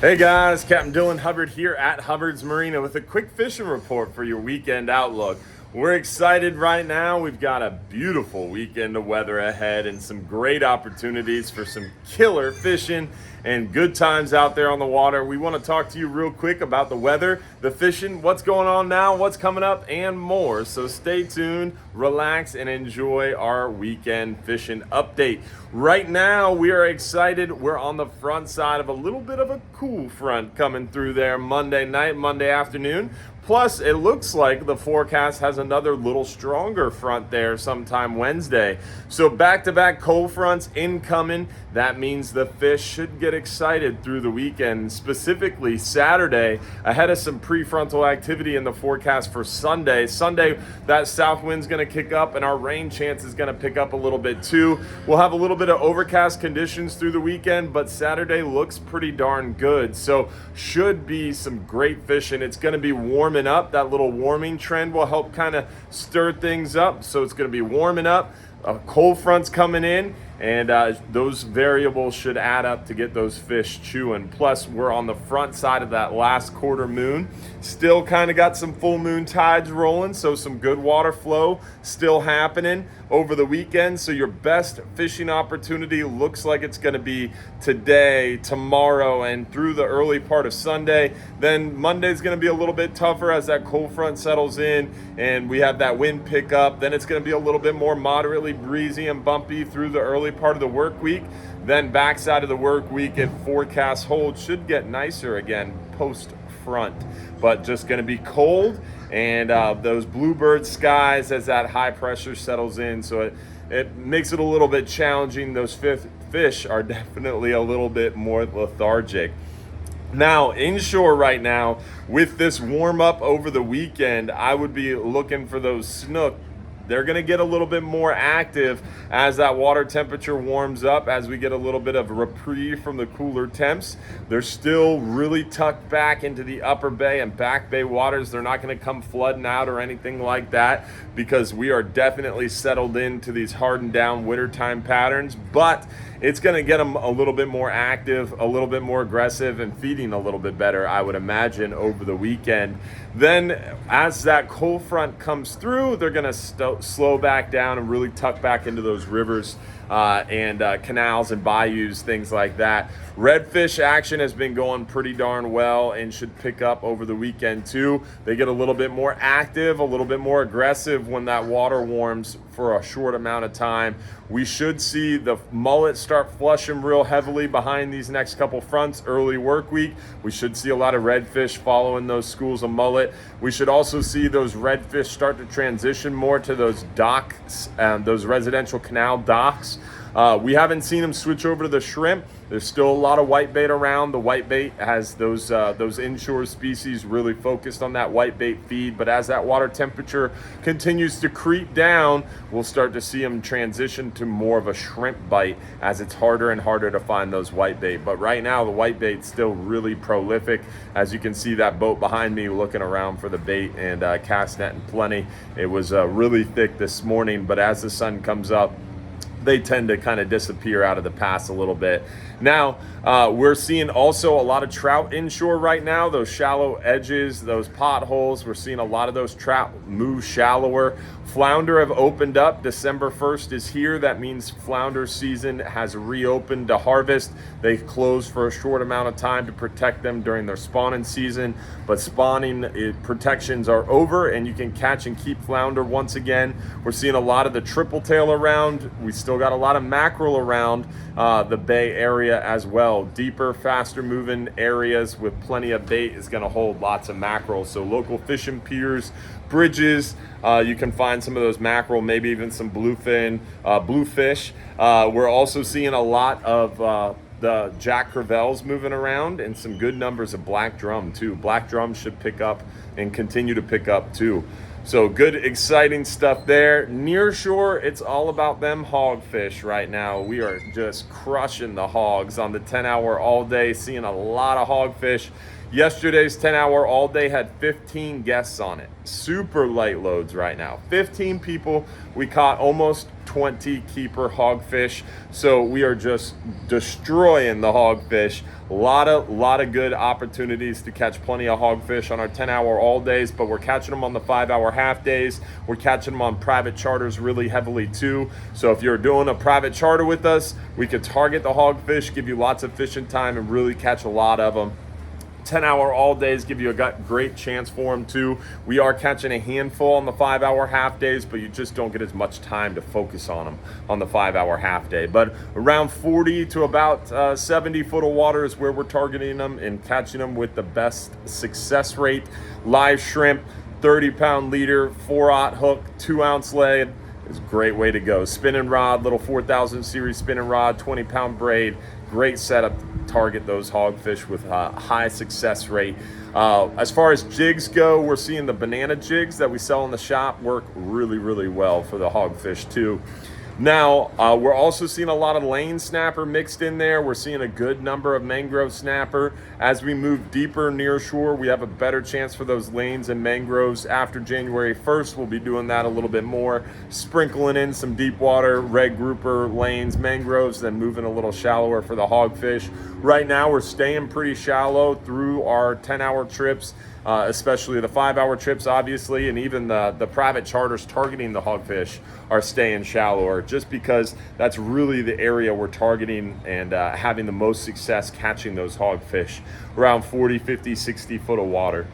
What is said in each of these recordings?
Hey guys, Captain Dylan Hubbard here at Hubbard's Marina with a quick fishing report for your weekend outlook. We're excited right now. We've got a beautiful weekend of weather ahead and some great opportunities for some killer fishing and good times out there on the water. We want to talk to you real quick about the weather, the fishing, what's going on now, what's coming up, and more. So stay tuned, relax, and enjoy our weekend fishing update. Right now, we are excited. We're on the front side of a little bit of a cool front coming through there Monday night, Monday afternoon. Plus, it looks like the forecast has another little stronger front there sometime Wednesday. So back-to-back cold fronts incoming. That means the fish should get excited through the weekend, specifically Saturday, ahead of some prefrontal activity in the forecast for Sunday. Sunday, that south wind's going to kick up and our rain chance is going to pick up a little bit too. We'll have a little bit of overcast conditions through the weekend, but Saturday looks pretty darn good. So should be some great fishing. It's going to be warming up. That little warming trend will help kind of stir things up. So it's going to be warming up. Cold front's coming in, and those variables should add up to get those fish chewing. Plus, we're on the front side of that last quarter moon. Still kind of got some full moon tides rolling, so some good water flow still happening over the weekend. So your best fishing opportunity looks like it's going to be today, tomorrow, and through the early part of Sunday. Then Monday's going to be a little bit tougher as that cold front settles in and we have that wind pick up. Then it's going to be a little bit more moderately breezy and bumpy through the early part of the work week. Then backside of the work week, if forecasts hold, should get nicer again post front, but just going to be cold and those bluebird skies as that high pressure settles in. So it makes it a little bit challenging. Those fish are definitely a little bit more lethargic. Now, inshore right now, with this warm up over the weekend, I would be looking for those snook. They're going to get a little bit more active as that water temperature warms up, as we get a little bit of a reprieve from the cooler temps. They're still really tucked back into the upper bay and back bay waters. They're not going to come flooding out or anything like that, because we are definitely settled into these hardened down wintertime patterns. But it's going to get them a little bit more active, a little bit more aggressive, and feeding a little bit better, I would imagine, over the weekend. Then as that cold front comes through, they're going to slow back down and really tuck back into those rivers and canals and bayous, things like that. Redfish action has been going pretty darn well and should pick up over the weekend too. They get a little bit more active, a little bit more aggressive when that water warms for a short amount of time. We should see the mullet start flushing real heavily behind these next couple fronts early work week. We should see a lot of redfish following those schools of mullet. We should also see those redfish start to transition more to those docks, those residential canal docks. We haven't seen them switch over to the shrimp. There's still a lot of whitebait around. The whitebait has those inshore species really focused on that whitebait feed. But as that water temperature continues to creep down, we'll start to see them transition to more of a shrimp bite as it's harder and harder to find those whitebait. But right now, the whitebait's still really prolific. As you can see that boat behind me looking around for the bait, and cast net and plenty. It was really thick this morning, but as the sun comes up, they tend to kind of disappear out of the pass a little bit. Now, we're seeing also a lot of trout inshore right now, those shallow edges, those potholes. We're seeing a lot of those trout move shallower. Flounder have opened up. December 1st is here. That means flounder season has reopened to harvest. They closed for a short amount of time to protect them during their spawning season, but spawning protections are over and you can catch and keep flounder once again. We're seeing a lot of the triple tail around. We still got a lot of mackerel around the bay area as well. Deeper, faster moving areas with plenty of bait is going to hold lots of mackerel. So local fishing piers, bridges, you can find some of those mackerel, maybe even some bluefin, bluefish. We're also seeing a lot of the jack crevalles moving around, and some good numbers of black drum too. Black drum should pick up and continue to pick up too. So good, exciting stuff there. Near shore, it's all about them hogfish right now. We are just crushing the hogs on the 10-hour all day, seeing a lot of hogfish. Yesterday's 10-hour all day had 15 guests on it. Super light loads right now. 15 people. We caught almost 20 keeper hogfish. So we are just destroying the hogfish. A lot of good opportunities to catch plenty of hogfish on our 10-hour all days, but we're catching them on the 5-hour half days. We're catching them on private charters really heavily too. So if you're doing a private charter with us, we could target the hogfish, give you lots of fishing time, and really catch a lot of them. 10-hour all days give you a great chance for them too. We are catching a handful on the 5-hour half days, but you just don't get as much time to focus on them on the 5-hour half day. But around 40 to about 70 foot of water is where we're targeting them and catching them with the best success rate. Live shrimp, 30-pound leader, 4/0 hook, 2-ounce lead is a great way to go. Spinning rod, little 4000 series spinning rod, 20-pound braid. Great setup to target those hogfish with a high success rate. As far as jigs go, we're seeing the banana jigs that we sell in the shop work really well for the hogfish too. Now, we're also seeing a lot of lane snapper mixed in there. We're seeing a good number of mangrove snapper. As we move deeper near shore, we have a better chance for those lanes and mangroves. After January 1st, we'll be doing that a little bit more, sprinkling in some deep water, red grouper, lanes, mangroves, then moving a little shallower for the hogfish. Right now, we're staying pretty shallow through our 10-hour trips. Especially the 5-hour trips, obviously, and even the private charters targeting the hogfish are staying shallower just because that's really the area we're targeting and having the most success catching those hogfish around 40, 50, 60 foot of water.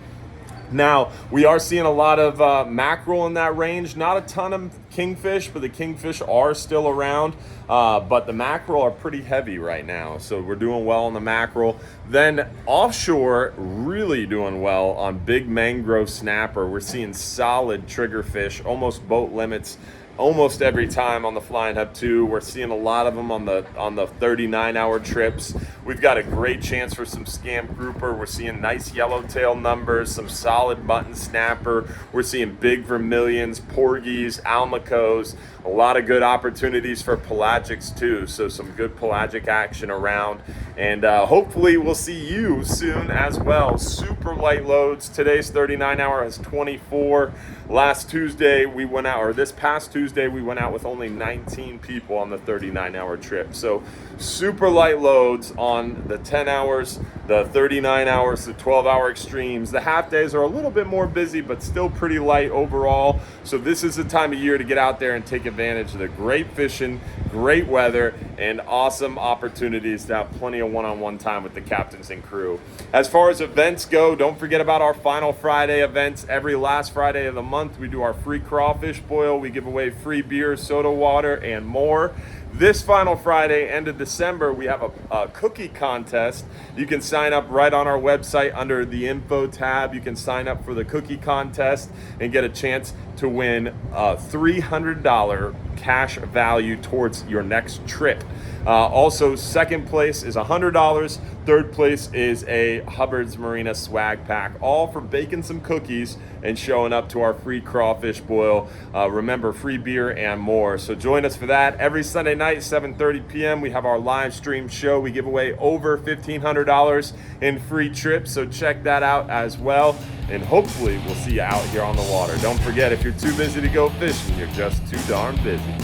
Now, we are seeing a lot of mackerel in that range. Not a ton of kingfish, but the kingfish are still around. But the mackerel are pretty heavy right now. So we're doing well on the mackerel. Then offshore, really doing well on big mangrove snapper. We're seeing solid triggerfish, almost boat limits almost every time on the Flying Hub 2. We're seeing a lot of them on the 39-hour trips. We've got a great chance for some scamp grouper. We're seeing nice yellowtail numbers, some solid mutton snapper. We're seeing big vermilions, porgies, almacos, a lot of good opportunities for pelagics too. So some good pelagic action around. And hopefully we'll see you soon as well. Super light loads. Today's 39-hour has 24. Last Tuesday we went out, or this past Tuesday we went out with only 19 people on the 39-hour trip. So super light loads on the 10 hours, the 39 hours, the 12-hour extremes. The half days are a little bit more busy, but still pretty light overall. So this is the time of year to get out there and take advantage of the great fishing, great weather, and awesome opportunities to have plenty of one-on-one time with the captains and crew. As far as events go, don't forget about our Final Friday events. Every last Friday of the month, we do our free crawfish boil. We give away free beer, soda water, and more. This Final Friday, end of December, we have a cookie contest. You can sign up right on our website under the info tab. You can sign up for the cookie contest and get a chance to win a $300 cash value towards your next trip. Also, second place is $100. Third place is a Hubbard's Marina swag pack, all for baking some cookies and showing up to our free crawfish boil. Remember, free beer and more. So join us for that. Every Sunday night, 7:30 p.m., we have our live stream show. We give away over $1,500 in free trips, so check that out as well. And hopefully we'll see you out here on the water. Don't forget, if you're too busy to go fishing, you're just too darn busy.